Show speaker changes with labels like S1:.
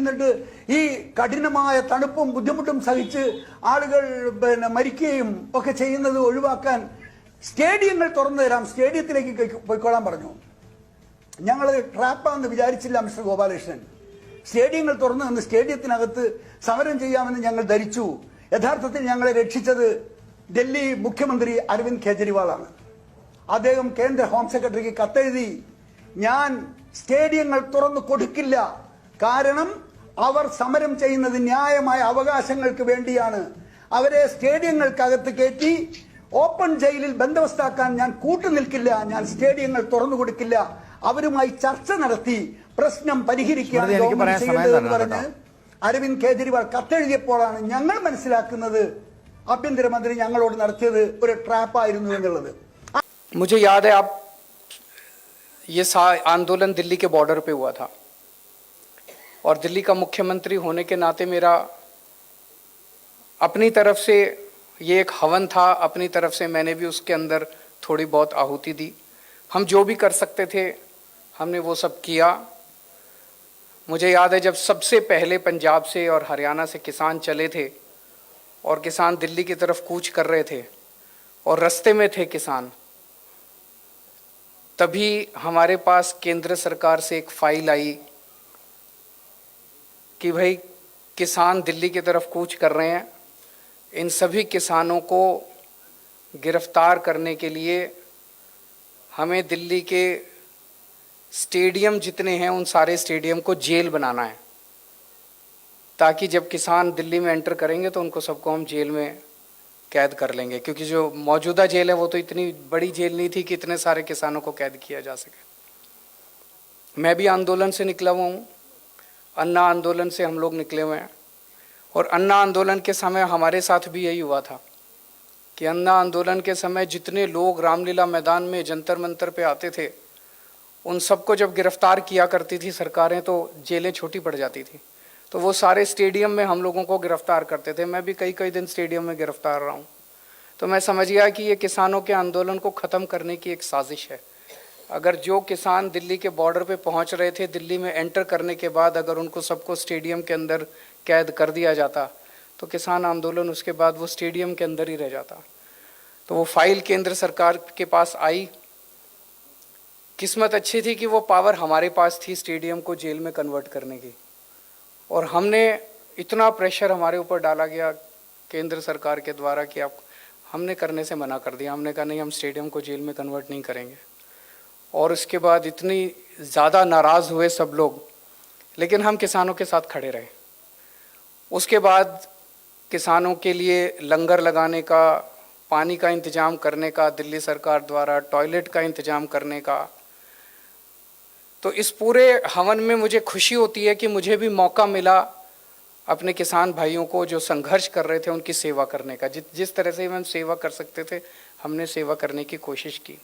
S1: എന്നിട്ട് ഈ കഠിനമായ തണുപ്പും ബുദ്ധിമുട്ടും സഹിച്ച് ആളുകൾ മരിക്കുകയും ഒക്കെ ചെയ്യുന്നത് ഒഴിവാക്കാൻ സ്റ്റേഡിയങ്ങൾ തുറന്നു തരാം, സ്റ്റേഡിയത്തിലേക്ക് പോയിക്കോളാൻ പറഞ്ഞു. ഞങ്ങൾ ട്രാപ്പാന്ന് വിചാരിച്ചില്ല മിസ്റ്റർ ഗോപാലകൃഷ്ണൻ. സ്റ്റേഡിയങ്ങൾ തുറന്നു നിന്ന് സ്റ്റേഡിയത്തിനകത്ത് സമരം ചെയ്യാമെന്ന് ഞങ്ങൾ ധരിച്ചു. യഥാർത്ഥത്തിൽ ഞങ്ങളെ രക്ഷിച്ചത് ഡൽഹി മുഖ്യമന്ത്രി അരവിന്ദ് കെജ്രിവാളാണ്. അദ്ദേഹം കേന്ദ്ര ഹോം സെക്രട്ടറിക്ക് കത്തെഴുതി, ഞാൻ സ്റ്റേഡിയങ്ങൾ തുറന്നു കൊടുക്കില്ല, കാരണം അവർ സമരം ചെയ്യുന്നത് ന്യായമായ അവകാശങ്ങൾക്ക് വേണ്ടിയാണ്. അവരെ സ്റ്റേഡിയങ്ങൾക്കകത്ത് കയറ്റി ഓപ്പൺ ജയിലിൽ ബന്ദോബസ്താക്കാൻ ഞാൻ കൂട്ടുനിൽക്കില്ല, ഞാൻ സ്റ്റേഡിയങ്ങൾ തുറന്നു കൊടുക്കില്ല, അവരുമായി ചർച്ച നടത്തി പ്രശ്നം പരിഹരിക്കുകയാണ് ഗവൺമെന്റ് ചെയ്യേണ്ടതെന്ന് പറഞ്ഞ് അരവിന്ദ് കെജ്രിവാൾ കത്തെഴുതിയപ്പോഴാണ് ഞങ്ങൾ മനസ്സിലാക്കുന്നത് ആഭ്യന്തരമന്ത്രി ഞങ്ങളോട് നടത്തിയത് ഒരു ട്രാപ്പായിരുന്നു എന്നുള്ളത്.
S2: मुझे याद है आप ये आंदोलन दिल्ली के बॉर्डर पे हुआ था और दिल्ली का मुख्यमंत्री होने के नाते मेरा अपनी तरफ से ये एक हवन था, अपनी तरफ से मैंने भी उसके अंदर थोड़ी बहुत आहुति दी. हम जो भी कर सकते थे हमने वो सब किया. मुझे याद है जब सबसे पहले पंजाब से और हरियाणा से किसान चले थे और किसान दिल्ली की तरफ कूच कर रहे थे और रास्ते में थे किसान, तभी हमारे पास केंद्र सरकार से एक फाइल आई कि भाई किसान दिल्ली की तरफ कूच कर रहे हैं, इन सभी किसानों को गिरफ्तार करने के लिए हमें दिल्ली के स्टेडियम जितने हैं उन सारे स्टेडियम को जेल बनाना है, ताकि जब किसान दिल्ली में एंटर करेंगे तो उनको सबको हम जेल में कैद कर लेंगे, क्योंकि जो मौजूदा जेल है वो तो इतनी बड़ी जेल नहीं थी कि इतने सारे किसानों को कैद किया जा सके. मैं भी आंदोलन से निकला हुआ हूँ, अन्ना आंदोलन से हम लोग निकले हुए हैं और अन्ना आंदोलन के समय हमारे साथ भी यही हुआ था कि अन्ना आंदोलन के समय जितने लोग रामलीला मैदान में जंतर मंतर पे आते थे उन सबको जब गिरफ्तार किया करती थी सरकारें तो जेलें छोटी पड़ जाती थी, तो वो सारे स्टेडियम में हम लोगों को गिरफ्तार करते थे. मैं भी कई दिन स्टेडियम में गिरफ्तार रहा हूँ. तो मैं समझ गया कि ये किसानों के आंदोलन को ख़त्म करने की एक साजिश है. अगर जो किसान दिल्ली के बॉर्डर पे पहुँच रहे थे, दिल्ली में एंटर करने के बाद अगर उनको सबको स्टेडियम के अंदर कैद कर दिया जाता तो किसान आंदोलन उसके बाद वो स्टेडियम के अंदर ही रह जाता. तो वो फाइल केंद्र सरकार के पास आई. किस्मत अच्छी थी कि वो पावर हमारे पास थी स्टेडियम को जेल में कन्वर्ट करने की, और हमने इतना प्रेशर हमारे ऊपर डाला गया केंद्र सरकार के द्वारा कि आप हमने करने से मना कर दिया. हमने कहा नहीं, हम स्टेडियम को जेल में कन्वर्ट नहीं करेंगे. और उसके बाद इतनी ज़्यादा नाराज़ हुए सब लोग, लेकिन हम किसानों के साथ खड़े रहे. उसके बाद किसानों के लिए लंगर लगाने का, पानी का इंतज़ाम करने का, दिल्ली सरकार द्वारा टॉयलेट का इंतज़ाम करने का. तो इस पूरे हवन में मुझे खुशी होती है कि मुझे भी मौका मिला अपने किसान भाइयों को जो संघर्ष कर रहे थे उनकी सेवा करने का. जिस तरह से हम सेवा कर सकते थे हमने सेवा करने की कोशिश की.